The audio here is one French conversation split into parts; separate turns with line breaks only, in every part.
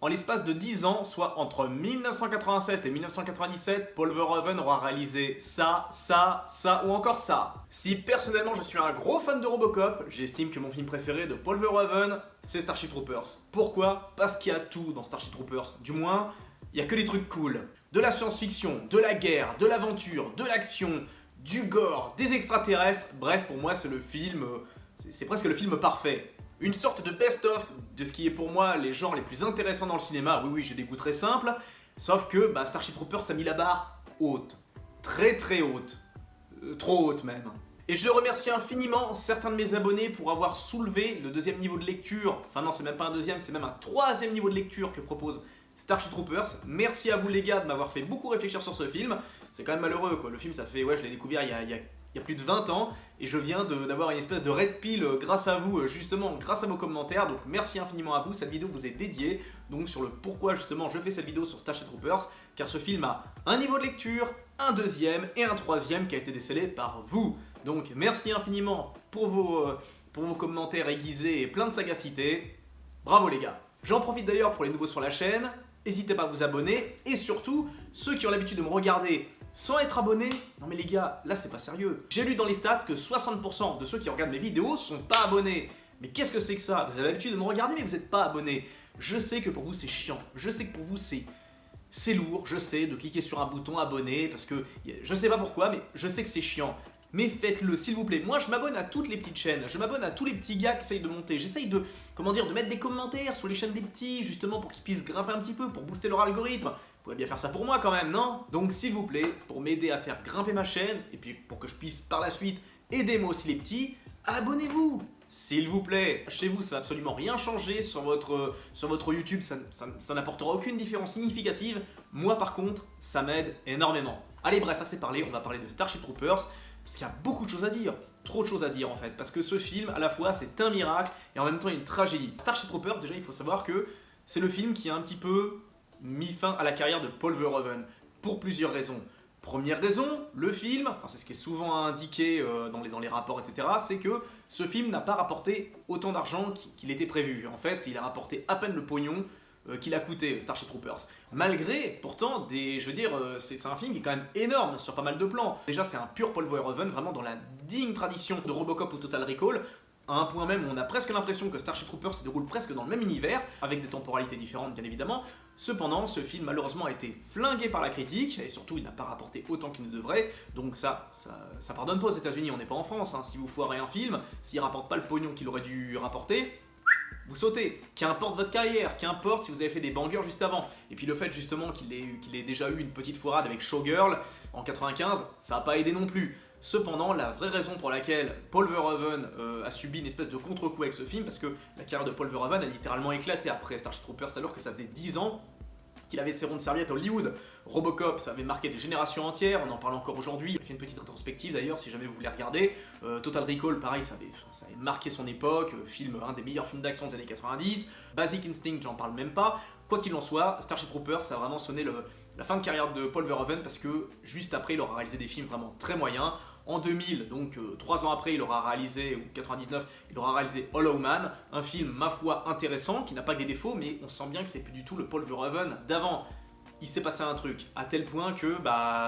En l'espace de 10 ans, soit entre 1987 et 1997, Paul Verhoeven aura réalisé ça, ça, ça ou encore ça. Si personnellement je suis un gros fan de Robocop, j'estime que mon film préféré de Paul Verhoeven, c'est Starship Troopers. Pourquoi? Parce qu'il y a tout dans Starship Troopers. Du moins, il n'y a que des trucs cool. De la science-fiction, de la guerre, de l'aventure, de l'action, du gore, des extraterrestres. Bref, pour moi, c'est le film... c'est presque le film parfait. Une sorte de best-of de ce qui est pour moi les genres les plus intéressants dans le cinéma. Oui, j'ai des goûts très simples. Sauf que Starship Troopers, ça a mis la barre haute. Très très haute. Trop haute même. Et je remercie infiniment certains de mes abonnés pour avoir soulevé le deuxième niveau de lecture. Enfin non, c'est même pas un deuxième, c'est même un troisième niveau de lecture que propose Starship Troopers. Merci à vous les gars de m'avoir fait beaucoup réfléchir sur ce film. C'est quand même malheureux quoi. Le film, ça fait, je l'ai découvert il y a plus de 20 ans et je viens d'avoir une espèce de red pill grâce à vous, justement grâce à vos commentaires. Donc merci infiniment à vous, cette vidéo vous est dédiée donc sur le pourquoi justement je fais cette vidéo sur Starship Troopers, car ce film a un niveau de lecture, un deuxième et un troisième qui a été décelé par vous. Donc merci infiniment pour vos commentaires aiguisés et plein de sagacité. Bravo les gars. J'en profite d'ailleurs pour les nouveaux sur la chaîne, n'hésitez pas à vous abonner et surtout ceux qui ont l'habitude de me regarder sans être abonné, non mais les gars, là c'est pas sérieux. J'ai lu dans les stats que 60% de ceux qui regardent mes vidéos sont pas abonnés. Mais qu'est-ce que c'est que ça? Vous avez l'habitude de me regarder mais vous n'êtes pas abonné. Je sais que pour vous c'est chiant, je sais que pour vous c'est lourd, je sais, de cliquer sur un bouton abonné parce que je sais pas pourquoi mais je sais que c'est chiant. Mais faites-le s'il vous plaît. Moi je m'abonne à toutes les petites chaînes, je m'abonne à tous les petits gars qui essayent de monter. J'essaye de mettre des commentaires sur les chaînes des petits justement pour qu'ils puissent grimper un petit peu, pour booster leur algorithme. Vous pouvez bien faire ça pour moi quand même, non? Donc s'il vous plaît, pour m'aider à faire grimper ma chaîne et puis pour que je puisse par la suite aider moi aussi les petits, abonnez-vous. S'il vous plaît, chez vous ça va absolument rien changer sur votre YouTube, ça n'apportera aucune différence significative. Moi par contre, ça m'aide énormément. Allez bref, assez parlé, on va parler de Starship Troopers. Parce qu'il y a beaucoup de choses à dire, trop de choses à dire en fait, parce que ce film, à la fois, c'est un miracle et en même temps une tragédie. Starship Troopers, déjà, il faut savoir que c'est le film qui a un petit peu mis fin à la carrière de Paul Verhoeven, pour plusieurs raisons. Première raison, le film, enfin c'est ce qui est souvent indiqué dans les rapports, etc., c'est que ce film n'a pas rapporté autant d'argent qu'il était prévu. En fait, il a rapporté à peine le pognon qu'il a coûté Starship Troopers. Malgré, pourtant, c'est un film qui est quand même énorme sur pas mal de plans. Déjà, c'est un pur Paul Verhoeven, vraiment dans la digne tradition de Robocop ou Total Recall, à un point même où on a presque l'impression que Starship Troopers se déroule presque dans le même univers, avec des temporalités différentes bien évidemment. Cependant, ce film malheureusement a été flingué par la critique, et surtout il n'a pas rapporté autant qu'il ne devrait, donc ça pardonne pas aux États-Unis, on n'est pas en France, hein. Si vous foirez un film, s'il rapporte pas le pognon qu'il aurait dû rapporter, vous sautez, qu'importe votre carrière, qu'importe si vous avez fait des bangers juste avant. Et puis le fait justement qu'il ait déjà eu une petite foirade avec Showgirl en 95, ça n'a pas aidé non plus. Cependant, la vraie raison pour laquelle Paul Verhoeven a subi une espèce de contre-coup avec ce film, parce que la carrière de Paul Verhoeven a littéralement éclaté après Starship Troopers, alors que ça faisait 10 ans qu'il avait ses rondes serviettes à Hollywood. Robocop, ça avait marqué des générations entières, on en parle encore aujourd'hui. Il a fait une petite rétrospective d'ailleurs, si jamais vous voulez regarder. Total Recall, pareil, ça avait marqué son époque, un des meilleurs films d'action des années 90. Basic Instinct, j'en parle même pas. Quoi qu'il en soit, Starship Troopers, ça a vraiment sonné la fin de carrière de Paul Verhoeven, parce que juste après, il aura réalisé des films vraiment très moyens. En 2000, donc 3 ans après, il aura réalisé, ou 99, il aura réalisé Hollow Man, un film, ma foi, intéressant, qui n'a pas que des défauts, mais on sent bien que c'est plus du tout le Paul Verhoeven d'avant. Il s'est passé un truc, à tel point que,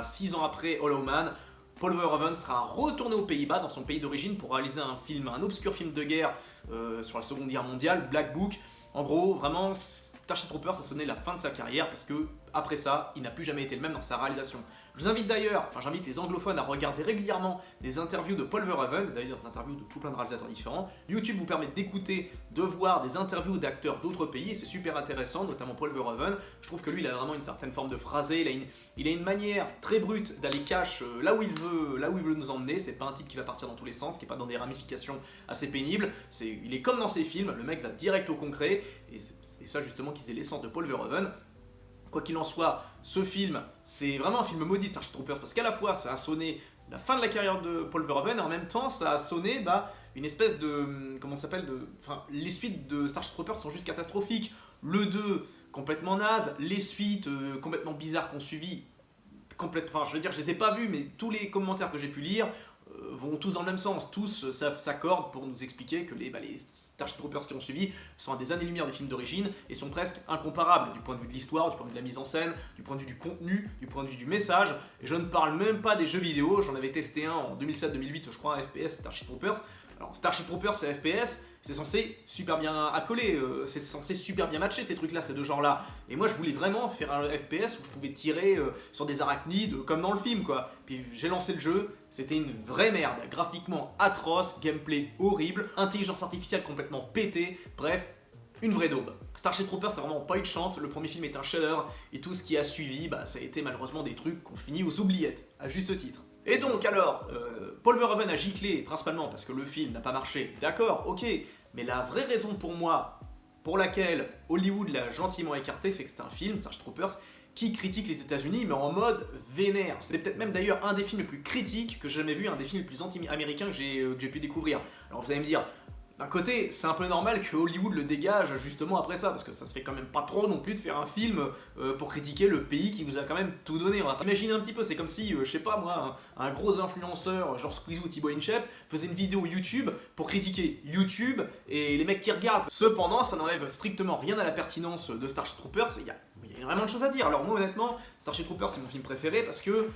6 ans après Hollow Man, Paul Verhoeven sera retourné aux Pays-Bas, dans son pays d'origine, pour réaliser un obscur film de guerre sur la Seconde Guerre mondiale, Black Book. En gros, vraiment, Starship Troopers a sonné la fin de sa carrière, parce que après ça, il n'a plus jamais été le même dans sa réalisation. Je vous invite d'ailleurs, j'invite les anglophones à regarder régulièrement des interviews de Paul Verhoeven, d'ailleurs des interviews de tout plein de réalisateurs différents. YouTube vous permet d'écouter, de voir des interviews d'acteurs d'autres pays, et c'est super intéressant, notamment Paul Verhoeven. Je trouve que lui, il a vraiment une certaine forme de phrasé, il a une manière très brute d'aller cash là où il veut nous emmener. C'est pas un type qui va partir dans tous les sens, qui est pas dans des ramifications assez pénibles. Il est comme dans ses films, le mec va direct au concret, et c'est ça justement qui faisait l'essence de Paul Verhoeven. Quoi qu'il en soit, ce film, c'est vraiment un film maudit, Starship Troopers, parce qu'à la fois, ça a sonné la fin de la carrière de Paul Verhoeven, et en même temps, ça a sonné une espèce de... comment ça s'appelle les suites de Starship Troopers sont juste catastrophiques. Le 2, complètement naze. Les suites, complètement bizarres qu'on suivi. Je veux dire, je les ai pas vus, mais tous les commentaires que j'ai pu lire, vont tous dans le même sens, tous s'accordent pour nous expliquer que les Starship Troopers qui ont suivi sont à des années-lumière du film d'origine et sont presque incomparables du point de vue de l'histoire, du point de vue de la mise en scène, du point de vue du contenu, du point de vue du message. Et je ne parle même pas des jeux vidéo, j'en avais testé un en 2007-2008, je crois, un FPS, Starship Troopers. Alors Starship Troopers c'est FPS, c'est censé super bien accoler, c'est censé super bien matcher ces trucs-là, ces deux genres-là. Et moi je voulais vraiment faire un FPS où je pouvais tirer sur des arachnides comme dans le film quoi. Puis j'ai lancé le jeu, c'était une vraie merde, graphiquement atroce, gameplay horrible, intelligence artificielle complètement pétée, bref, une vraie daube. Starship Troopers, c'est vraiment pas eu de chance, le premier film est un chef-d'œuvre et tout ce qui a suivi, ça a été malheureusement des trucs qu'on finit aux oubliettes, à juste titre. Et donc alors, Paul Verhoeven a giclé principalement parce que le film n'a pas marché, d'accord, ok, mais la vraie raison pour moi, pour laquelle Hollywood l'a gentiment écarté, c'est que c'est un film, Starship Troopers, qui critique les États-Unis, mais en mode vénère. C'était peut-être même d'ailleurs un des films les plus critiques que j'ai jamais vu, un des films les plus anti-américains que j'ai pu découvrir. Alors vous allez me dire, d'un côté, c'est un peu normal que Hollywood le dégage justement après ça, parce que ça se fait quand même pas trop non plus de faire un film pour critiquer le pays qui vous a quand même tout donné. Imaginez un petit peu, c'est comme si, je sais pas moi, un gros influenceur, genre Squeezie ou Thibaut InShape, faisait une vidéo YouTube pour critiquer YouTube et les mecs qui regardent. Cependant, ça n'enlève strictement rien à la pertinence de Starship Troopers, il y a vraiment de choses à dire. Alors moi honnêtement, Starship Troopers c'est mon film préféré parce que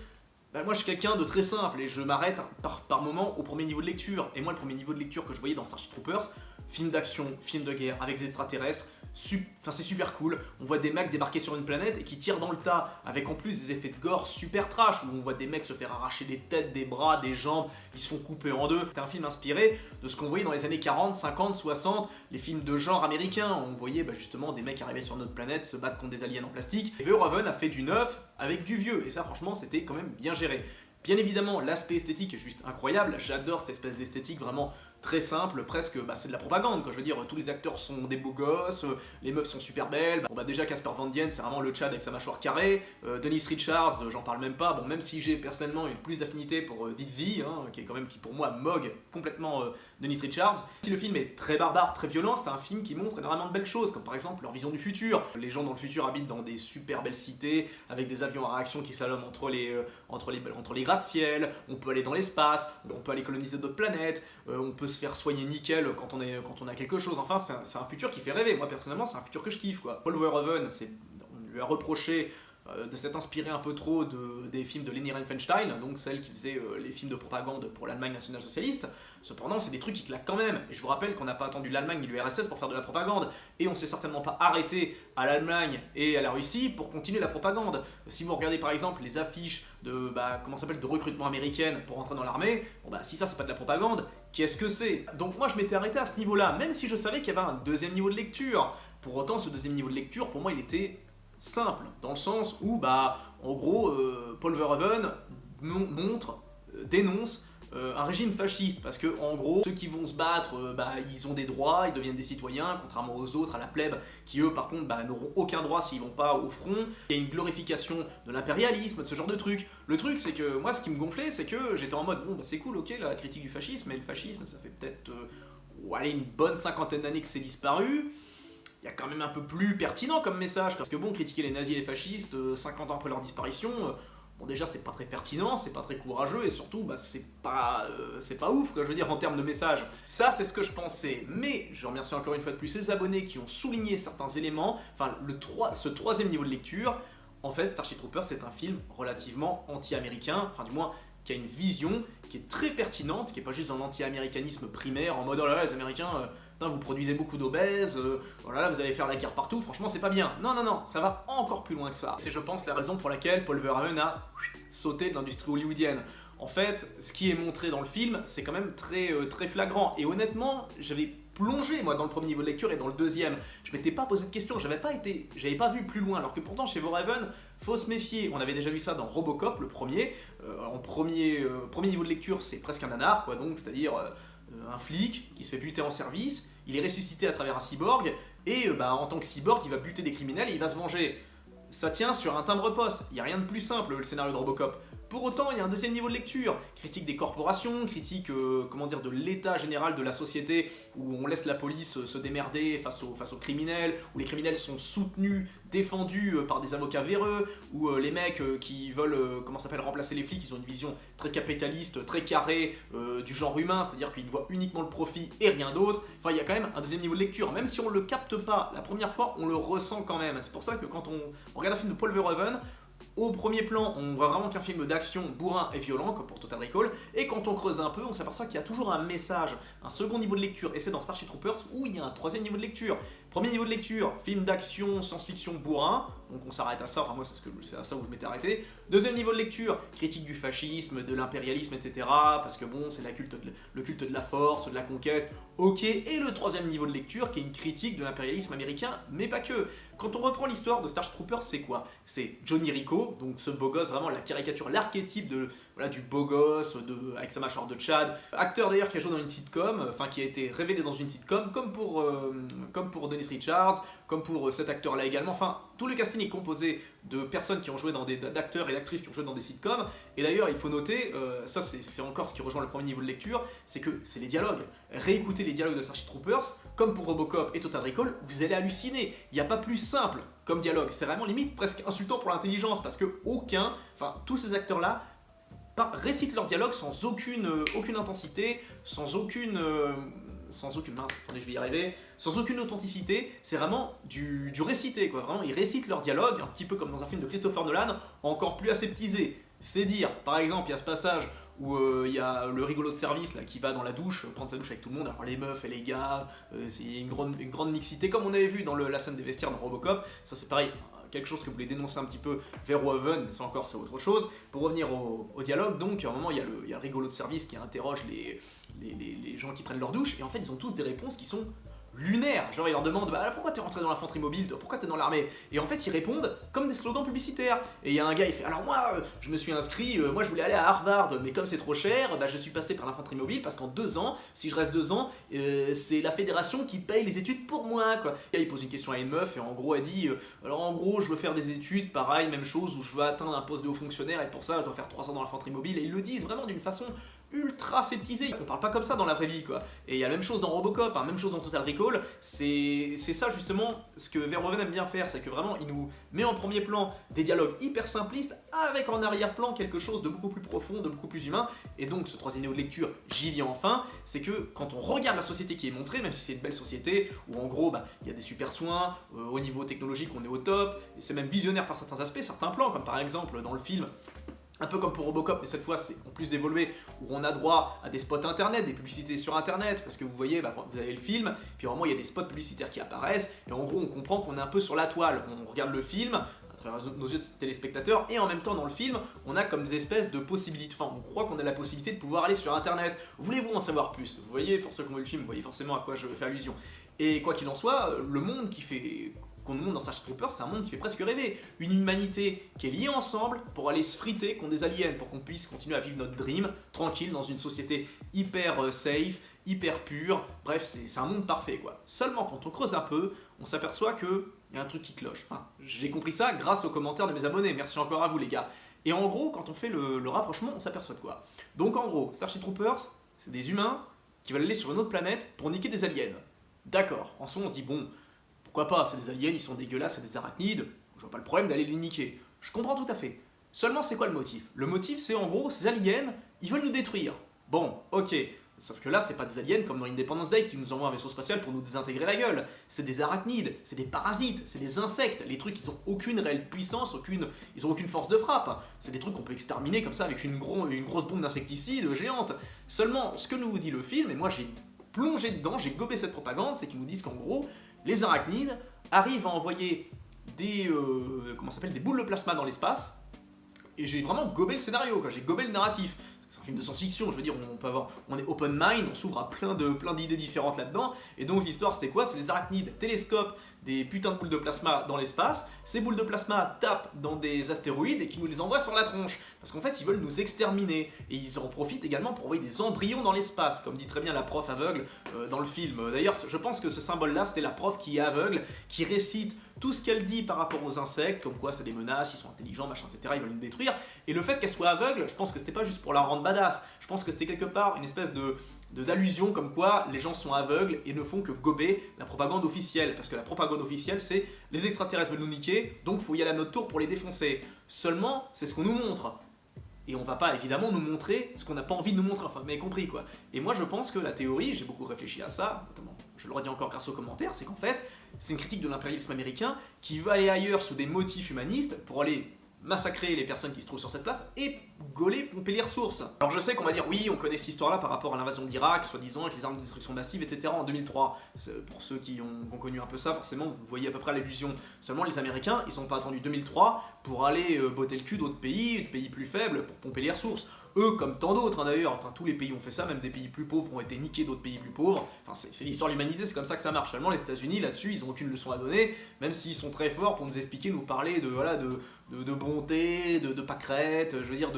moi je suis quelqu'un de très simple et je m'arrête par moment au premier niveau de lecture. Et moi le premier niveau de lecture que je voyais dans Starship Troopers, film d'action, film de guerre avec des extraterrestres, c'est super cool. On voit des mecs débarquer sur une planète et qui tirent dans le tas avec en plus des effets de gore super trash où on voit des mecs se faire arracher des têtes, des bras, des jambes, ils se font couper en deux. C'était un film inspiré de ce qu'on voyait dans les années 40, 50, 60, les films de genre américains. On voyait justement des mecs arriver sur notre planète, se battre contre des aliens en plastique. Et Verhoeven a fait du neuf avec du vieux et ça franchement c'était quand même bien géré. Bien évidemment, l'aspect esthétique est juste incroyable, j'adore cette espèce d'esthétique vraiment très simple, presque, c'est de la propagande quoi, je veux dire, tous les acteurs sont des beaux gosses, les meufs sont super belles, déjà Casper Van Dien, c'est vraiment le Tchad avec sa mâchoire carrée, Dennis Richards, j'en parle même pas, même si j'ai personnellement eu plus d'affinité pour Dizzy, qui est quand même, qui pour moi mogue complètement Dennis Richards. Si le film est très barbare, très violent, c'est un film qui montre énormément de belles choses, comme par exemple leur vision du futur. Les gens dans le futur habitent dans des super belles cités, avec des avions à réaction qui slaloment entre les gratte-ciel, on peut aller dans l'espace, on peut aller coloniser d'autres planètes, on peut se faire soigner nickel quand on a quelque chose. Enfin, c'est un futur qui fait rêver. Moi, personnellement, c'est un futur que je kiffe, quoi. Paul Verhoeven, on lui a reproché de s'être inspiré un peu trop des films de Leni Riefenstahl, donc celle qui faisait les films de propagande pour l'Allemagne nationale-socialiste. Cependant, c'est des trucs qui claquent quand même. Et je vous rappelle qu'on n'a pas attendu l'Allemagne ni l'URSS pour faire de la propagande. Et on s'est certainement pas arrêté à l'Allemagne et à la Russie pour continuer la propagande. Si vous regardez par exemple les affiches de, de recrutement américaine pour entrer dans l'armée, si ça c'est pas de la propagande, qu'est-ce que c'est? Donc moi je m'étais arrêté à ce niveau-là, même si je savais qu'il y avait un deuxième niveau de lecture. Pour autant, ce deuxième niveau de lecture, pour moi, il était simple, dans le sens où, en gros, Paul Verhoeven dénonce un régime fasciste, parce que, en gros, ceux qui vont se battre, ils ont des droits, ils deviennent des citoyens, contrairement aux autres, à la plèbe, qui eux, par contre, n'auront aucun droit s'ils vont pas au front. Il y a une glorification de l'impérialisme, de ce genre de truc. Le truc, c'est que, moi, ce qui me gonflait, c'est que j'étais en mode, c'est cool, ok, la critique du fascisme, mais le fascisme, ça fait peut-être, une bonne cinquantaine d'années que c'est disparu. Il y a quand même un peu plus pertinent comme message, parce que critiquer les nazis et les fascistes 50 ans après leur disparition, déjà c'est pas très pertinent, c'est pas très courageux, et surtout c'est pas ouf quoi, je veux dire en termes de message. Ça c'est ce que je pensais, mais je remercie encore une fois de plus les abonnés qui ont souligné certains éléments, ce troisième niveau de lecture. En fait, Starship Troopers c'est un film relativement anti-américain, du moins qui a une vision qui est très pertinente, qui est pas juste un anti-américanisme primaire en mode oh là là les Américains vous produisez beaucoup d'obèses, oh là là vous allez faire la guerre partout, franchement c'est pas bien. Non, ça va encore plus loin que ça. C'est je pense la raison pour laquelle Paul Verhoeven a sauté de l'industrie hollywoodienne. En fait, ce qui est montré dans le film, c'est quand même très flagrant. Et honnêtement, j'avais plongé moi dans le premier niveau de lecture et dans le deuxième. Je m'étais pas posé de questions, j'avais pas vu plus loin. Alors que pourtant chez Verhoeven, faut se méfier. On avait déjà vu ça dans Robocop, le premier. En premier niveau de lecture, c'est presque un nanar, quoi. Donc c'est-à-dire un flic qui se fait buter en service, il est ressuscité à travers un cyborg et en tant que cyborg, il va buter des criminels et il va se venger. Ça tient sur un timbre-poste. Il n'y a rien de plus simple, le scénario de Robocop. Pour autant, il y a un deuxième niveau de lecture. Critique des corporations, critique de l'état général de la société, où on laisse la police se démerder face aux criminels, où les criminels sont soutenus défendus par des avocats véreux, ou les mecs qui veulent remplacer les flics, ils ont une vision très capitaliste, très carrée du genre humain, c'est-à-dire qu'ils voient uniquement le profit et rien d'autre. Enfin, il y a quand même un deuxième niveau de lecture, même si on le capte pas la première fois, on le ressent quand même. C'est pour ça que quand on regarde un film de Paul Verhoeven, au premier plan, on voit vraiment qu'un film d'action bourrin et violent, comme pour Total Recall, et quand on creuse un peu, on s'aperçoit qu'il y a toujours un message, un second niveau de lecture, et c'est dans Starship Troopers où il y a un troisième niveau de lecture. Premier niveau de lecture, film d'action, science-fiction bourrin, donc on s'arrête à ça, enfin moi c'est à ça où je m'étais arrêté. Deuxième niveau de lecture, critique du fascisme, de l'impérialisme, etc. Parce que bon, c'est le culte de la force, de la conquête, ok. Et le troisième niveau de lecture, qui est une critique de l'impérialisme américain, mais pas que. Quand on reprend l'histoire de Starship Troopers, c'est quoi? C'est Johnny Rico, donc ce beau gosse, vraiment la caricature, l'archétype du beau gosse avec sa mâchoire de Tchad. Acteur d'ailleurs qui a joué dans une sitcom, enfin qui a été révélé dans une sitcom, comme pour Dennis Richards, comme pour cet acteur-là également. Enfin, tout le casting est composé de personnes qui ont joué d'acteurs et d'actrices qui ont joué dans des sitcoms. Et d'ailleurs, il faut noter, ça c'est encore ce qui rejoint le premier niveau de lecture, c'est que c'est les dialogues. Réécoutez les dialogues de Starship Troopers, comme pour Robocop et Total Recall, vous allez halluciner. Il n'y a pas plus simple comme dialogue. C'est vraiment limite presque insultant pour l'intelligence, parce que tous ces acteurs-là récitent leur dialogue sans aucune intensité, sans aucune authenticité, c'est vraiment du récité, quoi. Vraiment, ils récitent leur dialogue, un petit peu comme dans un film de Christopher Nolan, encore plus aseptisé. C'est dire, par exemple, il y a ce passage où il y a le rigolo de service là, qui va dans la douche, prendre sa douche avec tout le monde, alors les meufs et les gars, c'est une grande mixité, comme on avait vu dans la scène des vestiaires dans Robocop, ça c'est pareil. Quelque chose que vous voulez dénoncer un petit peu Verhoeven, mais ça encore c'est autre chose. Pour revenir au dialogue, donc à un moment il y a le rigolo de service qui interroge les gens qui prennent leur douche, et en fait ils ont tous des réponses qui sont lunaires. Genre ils leur demandent pourquoi t'es rentré dans l'infanterie mobile, toi, pourquoi t'es dans l'armée? Et en fait ils répondent comme des slogans publicitaires. Et il y a un gars, il fait alors moi je me suis inscrit, moi je voulais aller à Harvard, mais comme c'est trop cher, je suis passé par l'infanterie mobile parce qu'en 2 ans, si je reste 2 ans, c'est la fédération qui paye les études pour moi, quoi. Et là, il pose une question à une meuf et en gros elle dit alors en gros je veux faire des études, pareil, même chose, où je veux atteindre un poste de haut fonctionnaire et pour ça je dois faire 3 ans dans l'infanterie mobile. Et ils le disent vraiment d'une façon ultra sceptisé. On parle pas comme ça dans la vraie vie, quoi. Et il y a la même chose dans Robocop, même chose dans Total Recall. C'est ça justement ce que Verhoeven aime bien faire, c'est que vraiment il nous met en premier plan des dialogues hyper simplistes avec en arrière-plan quelque chose de beaucoup plus profond, de beaucoup plus humain. Et donc ce troisième niveau de lecture, j'y viens enfin, c'est que quand on regarde la société qui est montrée, même si c'est une belle société où en gros il y a des super soins, au niveau technologique on est au top, et c'est même visionnaire par certains aspects, certains plans, comme par exemple dans le film. Un peu comme pour Robocop, mais cette fois c'est en plus évolué, où on a droit à des spots internet, des publicités sur internet, parce que vous voyez, vous avez le film, puis vraiment il y a des spots publicitaires qui apparaissent, et en gros on comprend qu'on est un peu sur la toile. On regarde le film à travers nos yeux de téléspectateurs, et en même temps dans le film, on a comme des espèces de possibilités, enfin on croit qu'on a la possibilité de pouvoir aller sur internet. Voulez-vous en savoir plus? Vous voyez, pour ceux qui ont vu le film, vous voyez forcément à quoi je fais allusion. Et quoi qu'il en soit, le monde qu'on nous montre dans Starship Troopers, c'est un monde qui fait presque rêver. Une humanité qui est liée ensemble pour aller se friter contre des aliens, pour qu'on puisse continuer à vivre notre dream, tranquille, dans une société hyper safe, hyper pure. Bref, c'est un monde parfait, quoi. Seulement, quand on creuse un peu, on s'aperçoit qu'il y a un truc qui cloche. Enfin, j'ai compris ça grâce aux commentaires de mes abonnés. Merci encore à vous, les gars. Et en gros, quand on fait le rapprochement, on s'aperçoit de quoi? Donc, en gros, Starship Troopers, c'est des humains qui veulent aller sur une autre planète pour niquer des aliens. D'accord. En soi, on se dit, bon, pourquoi pas, c'est des aliens, ils sont dégueulasses, c'est des arachnides, je vois pas le problème d'aller les niquer. Je comprends tout à fait. Seulement, c'est quoi le motif? Le motif, c'est en gros, ces aliens, ils veulent nous détruire. Bon, ok. Sauf que là, c'est pas des aliens comme dans Independence Day qui nous envoient un vaisseau spatial pour nous désintégrer la gueule. C'est des arachnides, c'est des parasites, c'est des insectes. Les trucs, ils ont aucune réelle puissance, ils ont aucune force de frappe. C'est des trucs qu'on peut exterminer comme ça avec une grosse bombe d'insecticide géante. Seulement, ce que nous dit le film, et moi j'ai plongé dedans, j'ai gobé cette propagande, c'est qu'ils nous disent qu'en gros, les arachnides arrivent à envoyer des boules de plasma dans l'espace, et j'ai vraiment gobé le scénario, j'ai gobé le narratif. C'est un film de science-fiction, je veux dire, on est open mind, on s'ouvre à plein d'idées différentes là-dedans, et donc l'histoire c'était quoi? C'est les arachnides télescopent des putains de boules de plasma dans l'espace, ces boules de plasma tapent dans des astéroïdes et qui nous les envoient sur la tronche, parce qu'en fait ils veulent nous exterminer, et ils en profitent également pour envoyer des embryons dans l'espace, comme dit très bien la prof aveugle dans le film. D'ailleurs je pense que ce symbole-là c'était la prof qui est aveugle, qui récite tout ce qu'elle dit par rapport aux insectes, comme quoi c'est des menaces, ils sont intelligents, machin, etc., ils veulent nous détruire, et le fait qu'elle soit aveugle, je pense que c'était pas juste pour la rendre badass, je pense que c'était quelque part une espèce d'allusions comme quoi les gens sont aveugles et ne font que gober la propagande officielle. Parce que la propagande officielle, c'est les extraterrestres veulent nous niquer, donc il faut y aller à notre tour pour les défoncer. Seulement, c'est ce qu'on nous montre. Et on va pas évidemment nous montrer ce qu'on n'a pas envie de nous montrer, enfin, vous m'avez compris quoi. Et moi je pense que la théorie, j'ai beaucoup réfléchi à ça, notamment, je le redis encore grâce aux commentaires, c'est qu'en fait, c'est une critique de l'impérialisme américain qui veut aller ailleurs sous des motifs humanistes pour aller massacrer les personnes qui se trouvent sur cette place et gauler, pomper les ressources. Alors je sais qu'on va dire oui, on connaît cette histoire-là par rapport à l'invasion d'Irak, soi-disant avec les armes de destruction massive, etc. en 2003. Pour ceux qui ont connu un peu ça, forcément vous voyez à peu près l'illusion. Seulement les Américains, ils n'ont pas attendu 2003 pour aller botter le cul d'autres pays, de pays plus faibles, pour pomper les ressources. Eux, comme tant d'autres d'ailleurs, tous les pays ont fait ça, même des pays plus pauvres ont été niqués d'autres pays plus pauvres. Enfin, c'est l'histoire de l'humanité, c'est comme ça que ça marche. Seulement les États-Unis, là-dessus, ils n'ont aucune leçon à donner, même s'ils sont très forts pour nous expliquer, nous parler de bonté, de pâquerette, je veux dire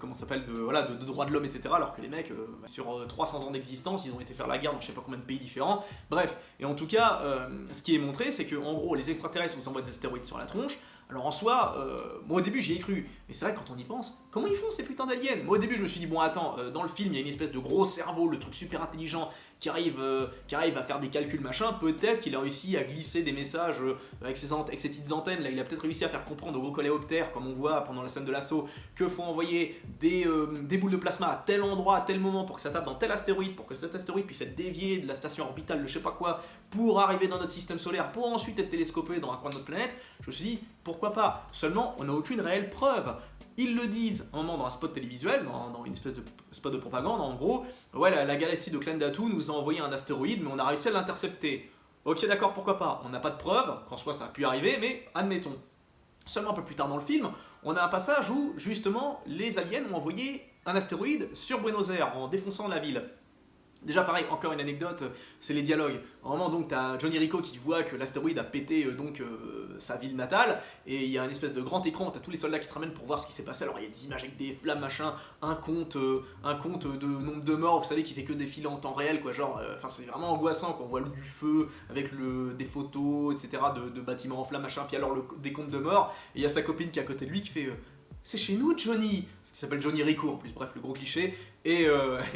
comment ça s'appelle, de droits de l'homme, etc. Alors que les mecs, sur 300 ans d'existence, ils ont été faire la guerre dans je sais pas combien de pays différents. Bref, et en tout cas, ce qui est montré, c'est que en gros, les extraterrestres nous envoient des astéroïdes sur la tronche. Alors en soi, moi au début j'y ai cru, mais c'est vrai que quand on y pense, comment ils font ces putains d'aliens? Moi au début je me suis dit, bon attends, dans le film il y a une espèce de gros cerveau, le truc super intelligent, qui arrive à faire des calculs machin, peut-être qu'il a réussi à glisser des messages avec ses petites antennes, là il a peut-être réussi à faire comprendre aux gros coléoptères, comme on voit pendant la scène de l'assaut, que faut envoyer des boules de plasma à tel endroit, à tel moment, pour que ça tape dans tel astéroïde, pour que cet astéroïde puisse être dévié de la station orbitale de je sais pas quoi, pour arriver dans notre système solaire, pour ensuite être télescopé dans un coin de notre planète. Je me suis dit, pourquoi pas? Seulement, on n'a aucune réelle preuve. Ils le disent un moment dans un spot télévisuel, dans une espèce de spot de propagande, en gros, ouais, la galaxie de Klandatu nous a envoyé un astéroïde, mais on a réussi à l'intercepter. Ok, d'accord, pourquoi pas? On n'a pas de preuve, qu'en soi ça a pu arriver, mais admettons. Seulement un peu plus tard dans le film, on a un passage où, justement, les aliens ont envoyé un astéroïde sur Buenos Aires, en défonçant la ville. Déjà pareil, encore une anecdote, c'est les dialogues. Vraiment donc t'as Johnny Rico qui voit que l'astéroïde a pété sa ville natale, et il y a un espèce de grand écran, t'as tous les soldats qui se ramènent pour voir ce qui s'est passé. Alors il y a des images avec des flammes machin, un compte de nombre de morts, vous savez, qui fait que défiler en temps réel quoi, genre, enfin c'est vraiment angoissant quand on voit du feu avec des photos etc de bâtiments en flammes machin, puis alors le décompte de morts, et il y a sa copine qui est à côté de lui qui fait c'est chez nous Johnny, ce qui s'appelle Johnny Rico en plus, bref le gros cliché, et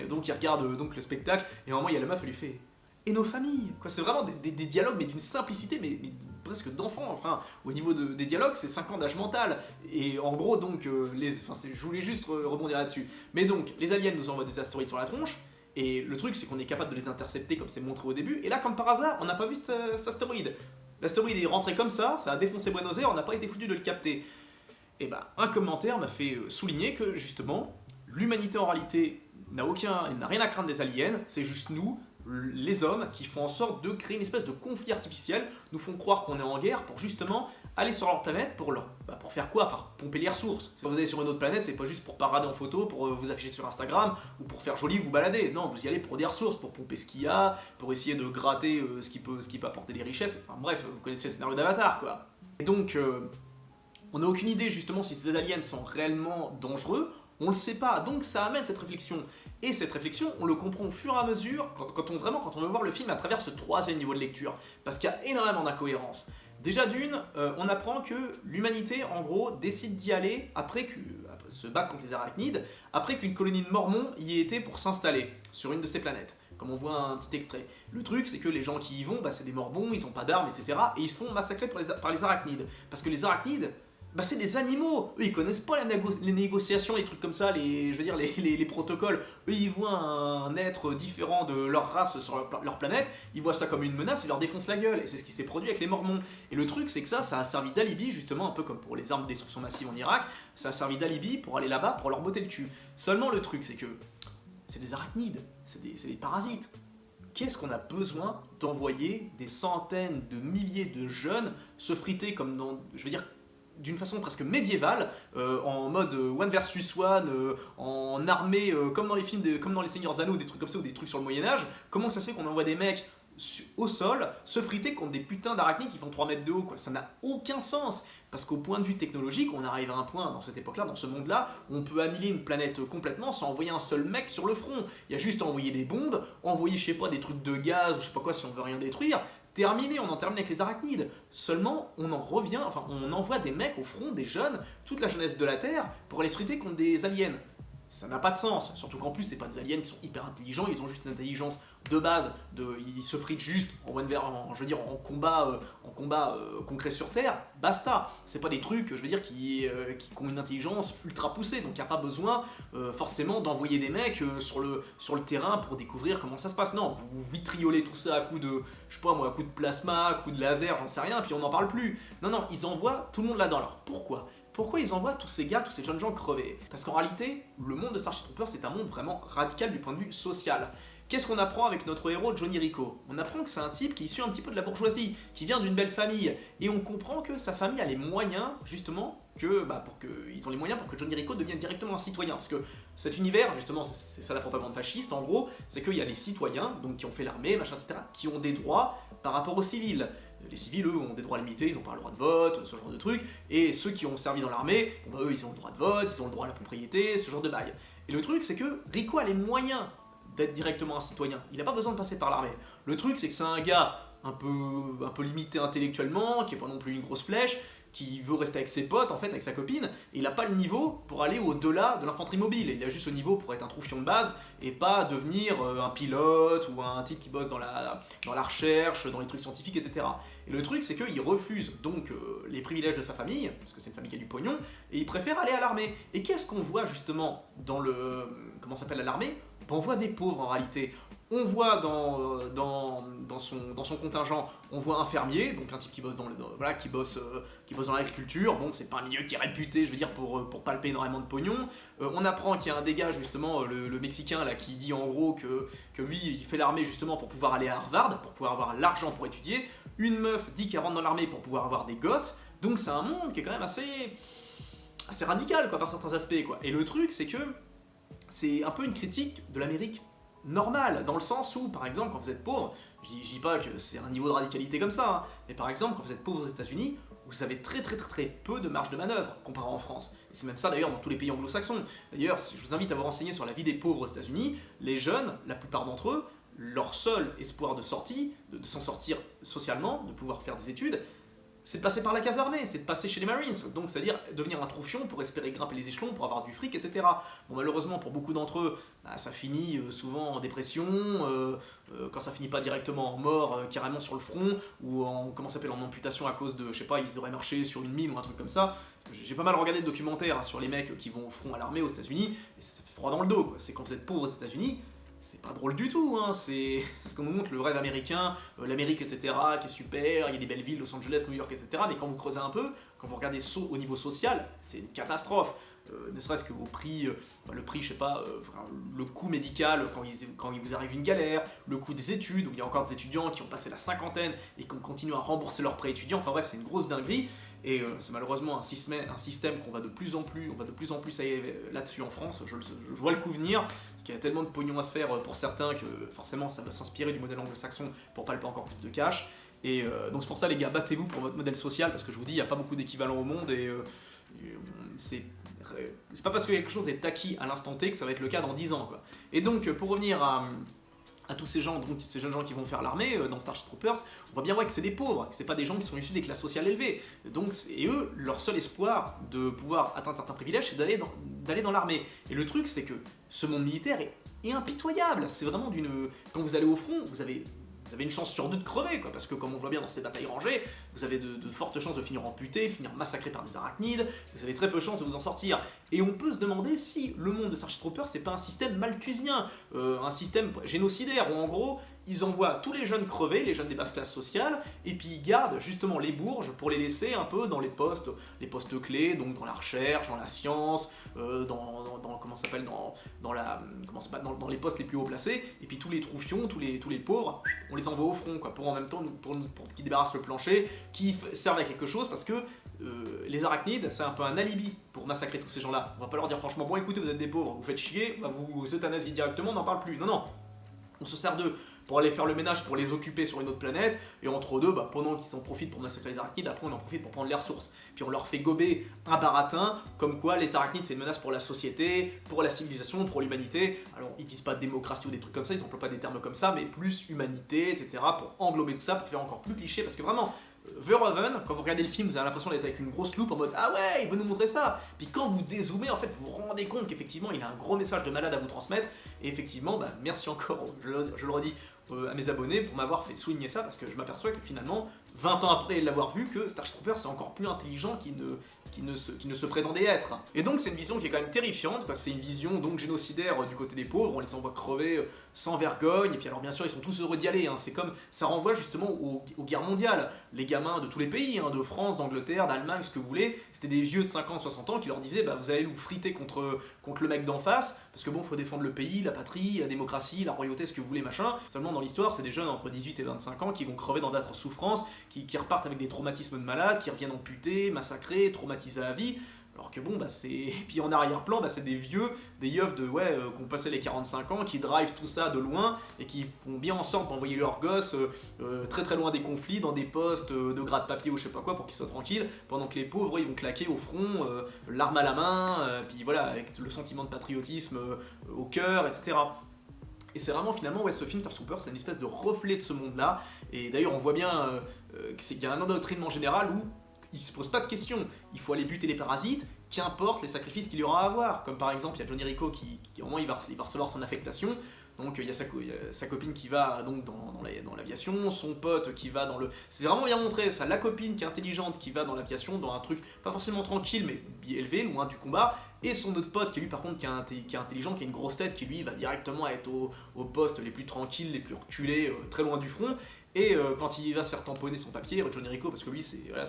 donc il regarde donc le spectacle, et à un moment il y a la meuf, elle lui fait et nos familles quoi, c'est vraiment des dialogues mais d'une simplicité mais presque d'enfant, enfin au niveau des dialogues c'est 5 ans d'âge mental, et en gros donc je voulais juste rebondir là-dessus, mais donc les aliens nous envoient des astéroïdes sur la tronche, et le truc c'est qu'on est capable de les intercepter comme c'est montré au début, et là comme par hasard on n'a pas vu cet astéroïde, l'astéroïde est rentré comme ça a défoncé Buenos Aires, on n'a pas été foutu de le capter. Et bah, un commentaire m'a fait souligner que justement, l'humanité en réalité n'a rien à craindre des aliens, c'est juste nous, les hommes, qui font en sorte de créer une espèce de conflit artificiel, nous font croire qu'on est en guerre pour justement aller sur leur planète pour faire quoi? Pour pomper les ressources. Si vous allez sur une autre planète, c'est pas juste pour parader en photo, pour vous afficher sur Instagram ou pour faire joli, vous balader. Non, vous y allez pour des ressources, pour pomper ce qu'il y a, pour essayer de gratter ce qui peut apporter des richesses. Enfin bref, vous connaissez le scénario d'Avatar quoi. Et donc, on n'a aucune idée justement si ces aliens sont réellement dangereux, on le sait pas, donc ça amène cette réflexion. Et cette réflexion, on le comprend au fur et à mesure, quand on veut voir le film à travers ce troisième niveau de lecture, parce qu'il y a énormément d'incohérences. Déjà d'une, on apprend que l'humanité, en gros, décide d'y aller après se battre contre les arachnides, après qu'une colonie de Mormons y ait été pour s'installer sur une de ces planètes. Comme on voit un petit extrait. Le truc, c'est que les gens qui y vont, c'est des Mormons, ils n'ont pas d'armes, etc. Et ils se font massacrer par les arachnides. Parce que les arachnides, c'est des animaux. Eux, ils connaissent pas les négociations, les trucs comme ça, les protocoles. Eux, ils voient un être différent de leur race sur leur planète, ils voient ça comme une menace, ils leur défoncent la gueule. Et c'est ce qui s'est produit avec les Mormons. Et le truc, c'est que ça a servi d'alibi, justement, un peu comme pour les armes de destruction massive en Irak, ça a servi d'alibi pour aller là-bas, pour leur botter le cul. Seulement, le truc, c'est que c'est des arachnides, c'est des parasites. Qu'est-ce qu'on a besoin d'envoyer des centaines de milliers de jeunes se friter comme d'une façon presque médiévale, en mode one versus one, en armée, comme dans les films, comme dans les Seigneurs Anneaux, des trucs comme ça, ou des trucs sur le Moyen-Âge. Comment ça se fait qu'on envoie des mecs au sol se friter contre des putains d'arachnides qui font 3 mètres de haut quoi? Ça n'a aucun sens, parce qu'au point de vue technologique, on arrive à un point dans cette époque-là, dans ce monde-là, où on peut annihiler une planète complètement sans envoyer un seul mec sur le front. Il y a juste à envoyer des bombes, envoyer je sais pas des trucs de gaz ou je sais pas quoi si on veut rien détruire. Terminé, on en termine avec les arachnides. Seulement, on envoie des mecs au front, des jeunes, toute la jeunesse de la Terre, pour aller se friter contre des aliens. Ça n'a pas de sens, surtout qu'en plus, c'est pas des aliens qui sont hyper intelligents, ils ont juste une intelligence de base, ils se fritent juste je veux dire, en combat concret sur Terre, basta. C'est pas des trucs, je veux dire, qui ont une intelligence ultra poussée, donc il n'y a pas besoin forcément d'envoyer des mecs sur le terrain pour découvrir comment ça se passe. Non, vous vitriolez tout ça à coup de, je sais pas moi, à coup de plasma, à coup de laser, j'en sais rien, puis on n'en parle plus. Non, ils envoient tout le monde là-dedans. Alors pourquoi ? Pourquoi ils envoient tous ces gars, tous ces jeunes gens crever? Parce qu'en réalité, le monde de Starship Troopers, c'est un monde vraiment radical du point de vue social. Qu'est-ce qu'on apprend avec notre héros Johnny Rico? On apprend que c'est un type qui est issu un petit peu de la bourgeoisie, qui vient d'une belle famille, et on comprend que sa famille a les moyens, justement, ils ont les moyens pour que Johnny Rico devienne directement un citoyen. Parce que cet univers, justement, c'est ça la propagande fasciste, en gros, c'est qu'il y a les citoyens, donc qui ont fait l'armée, machin, etc., qui ont des droits par rapport aux civils. Les civils, eux, ont des droits limités, ils n'ont pas le droit de vote, ce genre de trucs, et ceux qui ont servi dans l'armée, eux, ils ont le droit de vote, ils ont le droit à la propriété, ce genre de bail. Et le truc, c'est que Rico a les moyens d'être directement un citoyen, il n'a pas besoin de passer par l'armée. Le truc, c'est que c'est un gars un peu limité intellectuellement, qui est pas non plus une grosse flèche, qui veut rester avec ses potes, en fait, avec sa copine, et il n'a pas le niveau pour aller au-delà de l'infanterie mobile. Il a juste le niveau pour être un troufion de base, et pas devenir un pilote, ou un type qui bosse dans la recherche, dans les trucs scientifiques, etc. Et le truc, c'est qu'il refuse donc les privilèges de sa famille, parce que c'est une famille qui a du pognon, et il préfère aller à l'armée. Et qu'est-ce qu'on voit justement dans comment s'appelle à l'armée? On voit des pauvres en réalité. On voit dans son contingent, on voit un fermier, donc un type qui bosse qui bosse dans l'agriculture. Bon, c'est pas un milieu qui est réputé, je veux dire, pour palper énormément de pognon. On apprend qu'il y a un dégât, justement, le Mexicain, là, qui dit en gros que lui, il fait l'armée justement pour pouvoir aller à Harvard, pour pouvoir avoir l'argent pour étudier. Une meuf dit qu'elle rentre dans l'armée pour pouvoir avoir des gosses. Donc c'est un monde qui est quand même assez radical, quoi, par certains aspects, quoi. Et le truc, c'est que c'est un peu une critique de l'Amérique normale, dans le sens où, par exemple, quand vous êtes pauvre, je dis pas que c'est un niveau de radicalité comme ça, hein, mais par exemple, quand vous êtes pauvre aux États-Unis, vous avez très peu de marge de manœuvre comparé en France. Et c'est même ça d'ailleurs dans tous les pays anglo-saxons. D'ailleurs, si je vous invite à vous renseigner sur la vie des pauvres aux États-Unis, les jeunes, la plupart d'entre eux, leur seul espoir de sortie, de s'en sortir socialement, de pouvoir faire des études, c'est de passer par la case armée, c'est de passer chez les Marines, donc c'est-à-dire devenir un troufion pour espérer grimper les échelons, pour avoir du fric, etc. Bon, malheureusement, pour beaucoup d'entre eux, ça finit souvent en dépression, quand ça finit pas directement en mort, carrément sur le front, ou en amputation à cause de, je sais pas, ils auraient marché sur une mine ou un truc comme ça. J'ai pas mal regardé de documentaires sur les mecs qui vont au front à l'armée aux États-Unis, et ça fait froid dans le dos, quoi. C'est quand vous êtes pauvre aux États-Unis, c'est pas drôle du tout, hein. C'est ce qu'on nous montre, le rêve américain, l'Amérique, etc., qui est super, il y a des belles villes, Los Angeles, New York, etc., mais quand vous creusez un peu, quand vous regardez au niveau social, c'est une catastrophe. Ne serait-ce que vos prix, le prix, je sais pas, le coût médical quand il vous arrive une galère, le coût des études, où il y a encore des étudiants qui ont passé la cinquantaine et qui continuent à rembourser leurs prêts étudiants, enfin bref, c'est une grosse dinguerie, et c'est malheureusement un système qu'on va de plus en plus aller là-dessus en France, je vois le coup venir, parce qu'il y a tellement de pognon à se faire pour certains que forcément ça va s'inspirer du modèle anglo-saxon pour palper encore plus de cash, et donc c'est pour ça les gars, battez-vous pour votre modèle social, parce que je vous dis, il n'y a pas beaucoup d'équivalents au monde, et c'est pas parce que quelque chose est acquis à l'instant T que ça va être le cas dans 10 ans, quoi. Et donc pour revenir à tous ces gens, donc ces jeunes gens qui vont faire l'armée dans Starship Troopers, on voit bien que c'est des pauvres, que c'est pas des gens qui sont issus des classes sociales élevées. Donc, et eux, leur seul espoir de pouvoir atteindre certains privilèges, c'est d'aller dans l'armée. Et le truc, c'est que ce monde militaire est impitoyable. C'est vraiment quand vous allez au front, vous avez une chance sur deux de crever, quoi, parce que comme on voit bien dans ces batailles rangées, vous avez de fortes chances de finir amputé, de finir massacré par des arachnides, vous avez très peu de chances de vous en sortir. Et on peut se demander si le monde de Starship Troopers, c'est pas un système malthusien, un système génocidaire, où en gros, ils envoient tous les jeunes crever, les jeunes des basses classes sociales, et puis ils gardent justement les bourges pour les laisser un peu dans les postes clés, donc dans la recherche, dans la science, dans les postes les plus haut placés, et puis tous les troufions, tous les pauvres, on les envoie au front, quoi, pour en même temps pour qu'ils débarrassent le plancher, qui servent à quelque chose, parce que les arachnides, c'est un peu un alibi pour massacrer tous ces gens-là. On va pas leur dire franchement, bon écoutez, vous êtes des pauvres, vous faites chier, vous euthanasiez directement, on n'en parle plus. Non, on se sert d'eux pour aller faire le ménage, pour les occuper sur une autre planète, et entre deux, pendant qu'ils en profitent pour massacrer les arachnides, après on en profite pour prendre les ressources. Puis on leur fait gober un baratin, comme quoi les arachnides c'est une menace pour la société, pour la civilisation, pour l'humanité. Alors ils disent pas démocratie ou des trucs comme ça, ils emploient pas des termes comme ça, mais plus humanité, etc., pour englober tout ça, pour faire encore plus cliché, parce que vraiment, Verhoeven, quand vous regardez le film, vous avez l'impression d'être avec une grosse loupe en mode ah ouais, il veut nous montrer ça. Puis quand vous dézoomez, en fait, vous vous rendez compte qu'effectivement, il a un gros message de malade à vous transmettre. Et effectivement, bah, merci encore, je le redis, à mes abonnés pour m'avoir fait souligner ça, parce que je m'aperçois que finalement, 20 ans après l'avoir vu, que Starship Troopers c'est encore plus intelligent qu'il ne se prétendait être. Et donc c'est une vision qui est quand même terrifiante, quoi. C'est une vision donc génocidaire du côté des pauvres, on les envoie crever sans vergogne, et puis alors bien sûr ils sont tous heureux d'y aller, hein. C'est comme, ça renvoie justement aux guerres mondiales. Les gamins de tous les pays, hein, de France, d'Angleterre, d'Allemagne, ce que vous voulez, c'était des vieux de 50, 60 ans qui leur disaient bah, vous allez nous friter contre le mec d'en face, parce que bon, faut défendre le pays, la patrie, la démocratie, la royauté, ce que vous voulez, machin. Seulement dans l'histoire, c'est des jeunes entre 18 et 25 ans qui vont crever dans d'atroces souffrances, qui repartent avec des traumatismes de malades, qui reviennent amputés, massacrés, traumatisés à vie. Alors que bon, bah c'est. Et puis en arrière-plan, bah c'est des vieux, des yeufs de ouais, qui ont passé les 45 ans, qui drivent tout ça de loin et qui font bien en sorte d'envoyer leurs gosses très très loin des conflits, dans des postes de gratte-papier ou je sais pas quoi, pour qu'ils soient tranquilles, pendant que les pauvres ils vont claquer au front, l'arme à la main, puis voilà, avec le sentiment de patriotisme au cœur, etc. Et c'est vraiment finalement, ouais, ce film Starship Troopers, c'est une espèce de reflet de ce monde-là. Et d'ailleurs, on voit bien qu'il y a un endoctrinement général où il se pose pas de questions. Il faut aller buter les parasites, qu'importe les sacrifices qu'il y aura à avoir. Comme par exemple, il y a Johnny Rico qui au moins, il va recevoir son affectation. Donc il y a sa copine qui va donc dans l'aviation, son pote qui va dans le... C'est vraiment bien montré, ça, la copine qui est intelligente qui va dans l'aviation, dans un truc pas forcément tranquille mais élevé, loin du combat, et son autre pote qui lui par contre qui est intelligent, qui a une grosse tête, qui lui va directement être au poste les plus tranquilles, les plus reculés, très loin du front. Et quand il va se faire tamponner son papier, Johnny Rico, parce que lui c'est... Voilà,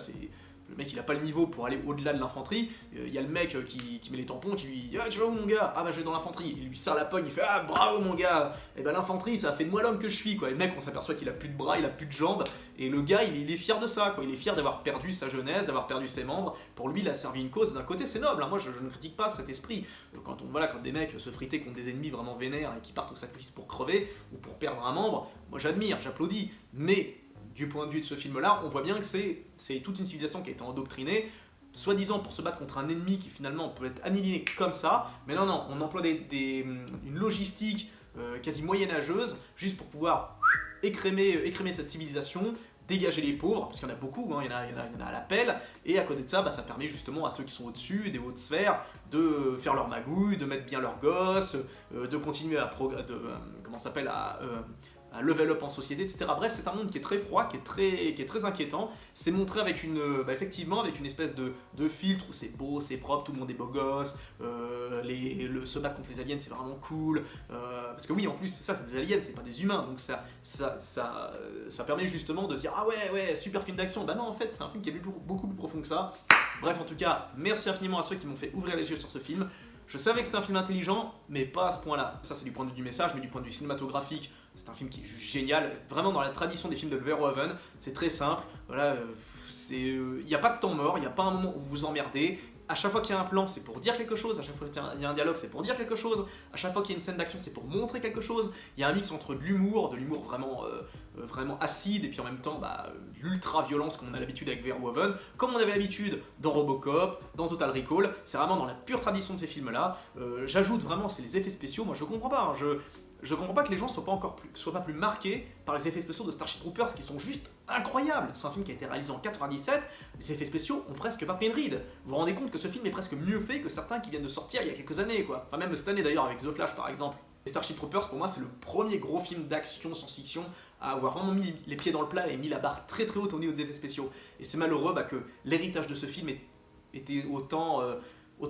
le mec il a pas le niveau pour aller au-delà de l'infanterie, il y a le mec qui met les tampons, qui lui dit ah, tu vas où mon gars? Ah bah je vais dans l'infanterie. Il lui serre la pogne, il fait ah bravo mon gars. Et bah l'infanterie ça a fait de moi l'homme que je suis quoi. Et le mec on s'aperçoit qu'il a plus de bras, il a plus de jambes, et le gars il est fier de ça quoi. Il est fier d'avoir perdu sa jeunesse, d'avoir perdu ses membres. Pour lui il a servi une cause, d'un côté c'est noble, hein. Moi je ne critique pas cet esprit. Quand des mecs se fritaient contre des ennemis vraiment vénères et qui partent au sacrifice pour crever ou pour perdre un membre, moi j'admire, j'applaudis. Mais du point de vue de ce film-là, on voit bien que c'est toute une civilisation qui a été endoctrinée, soi-disant pour se battre contre un ennemi qui finalement peut être annihilé comme ça, mais non, on emploie une logistique quasi moyenâgeuse, juste pour pouvoir écrémer cette civilisation, dégager les pauvres, parce qu'il y en a beaucoup, hein, il y en a à l'appel, et à côté de ça, bah, ça permet justement à ceux qui sont au-dessus, des hautes sphères, de faire leur magouille, de mettre bien leurs gosses, de continuer à level up en société, etc. Bref, c'est un monde qui est très froid, qui est très inquiétant. C'est montré avec effectivement, avec une espèce de filtre où c'est beau, c'est propre, tout le monde est beau gosse, se battre contre les aliens, c'est vraiment cool. Parce que oui, en plus, c'est des aliens, c'est pas des humains, donc ça permet justement de se dire ah ouais, super film d'action. Bah non, en fait, c'est un film qui est beaucoup plus profond que ça. Bref, en tout cas, merci infiniment à ceux qui m'ont fait ouvrir les yeux sur ce film. Je savais que c'était un film intelligent, mais pas à ce point-là. Ça, c'est du point de vue du message, mais du point de vue cinématographique, c'est un film qui est juste génial. Vraiment dans la tradition des films de Verhoeven, c'est très simple. Voilà, il n'y a pas de temps mort, il n'y a pas un moment où vous vous emmerdez. À chaque fois qu'il y a un plan, c'est pour dire quelque chose. À chaque fois qu'il y a un dialogue, c'est pour dire quelque chose. À chaque fois qu'il y a une scène d'action, c'est pour montrer quelque chose. Il y a un mix entre de l'humour vraiment acide, et puis en même temps l'ultra-violence comme on a l'habitude avec Verhoeven, comme on avait l'habitude dans Robocop, dans Total Recall. C'est vraiment dans la pure tradition de ces films-là. J'ajoute vraiment, c'est les effets spéciaux. Moi, je comprends pas. Hein. Je comprends pas que les gens soient pas plus marqués par les effets spéciaux de Starship Troopers qui sont juste incroyables. C'est un film qui a été réalisé en 97, les effets spéciaux ont presque pas pris une ride. Vous vous rendez compte que ce film est presque mieux fait que certains qui viennent de sortir il y a quelques années quoi. Enfin même cette année d'ailleurs avec The Flash par exemple. Et Starship Troopers pour moi c'est le premier gros film d'action science-fiction à avoir vraiment mis les pieds dans le plat et mis la barre très très haute au niveau des effets spéciaux. Et c'est malheureux que l'héritage de ce film était autant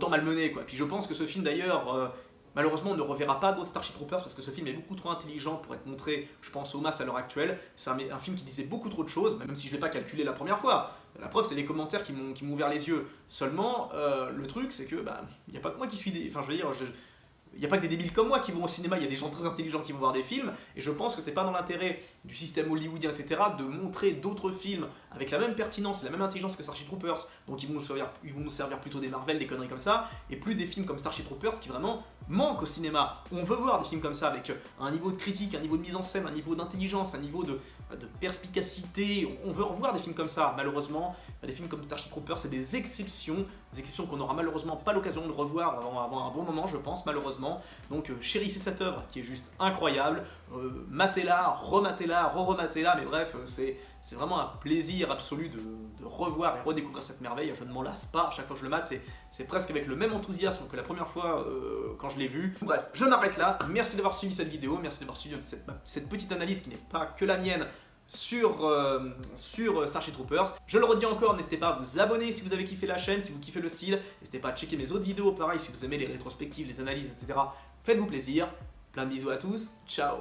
malmené quoi. Puis je pense que ce film d'ailleurs... Malheureusement, on ne reverra pas d'autres Starship Troopers parce que ce film est beaucoup trop intelligent pour être montré, je pense, aux masses à l'heure actuelle. C'est un film qui disait beaucoup trop de choses, même si je ne l'ai pas calculé la première fois. La preuve, c'est les commentaires qui m'ont ouvert les yeux. Seulement, le truc, c'est que, il n'y a pas que moi qui suis Enfin, je veux dire, il n'y a pas que des débiles comme moi qui vont au cinéma, il y a des gens très intelligents qui vont voir des films, et je pense que c'est pas dans l'intérêt du système hollywoodien, etc., de montrer d'autres films avec la même pertinence et la même intelligence que Starship Troopers, donc ils vont nous servir plutôt des Marvel, des conneries comme ça, et plus des films comme Starship Troopers qui vraiment manquent au cinéma. On veut voir des films comme ça avec un niveau de critique, un niveau de mise en scène, un niveau d'intelligence, un niveau de perspicacité. On veut revoir des films comme ça, malheureusement. Des films comme Starship Troopers, c'est des exceptions qu'on n'aura malheureusement pas l'occasion de revoir avant un bon moment, je pense, malheureusement. Donc chérissez cette œuvre qui est juste incroyable. Matez-la, rematez-la, re-rematez-la, mais bref, c'est vraiment un plaisir absolu de revoir et redécouvrir cette merveille. Je ne m'en lasse pas, à chaque fois que je le mate, c'est presque avec le même enthousiasme que la première fois quand je l'ai vu. Bref, je m'arrête là. Merci d'avoir suivi cette vidéo, merci d'avoir suivi cette petite analyse qui n'est pas que la mienne sur Starship Troopers. Je le redis encore, n'hésitez pas à vous abonner si vous avez kiffé la chaîne, si vous kiffez le style. N'hésitez pas à checker mes autres vidéos, pareil, si vous aimez les rétrospectives, les analyses, etc. Faites-vous plaisir. Plein de bisous à tous, ciao.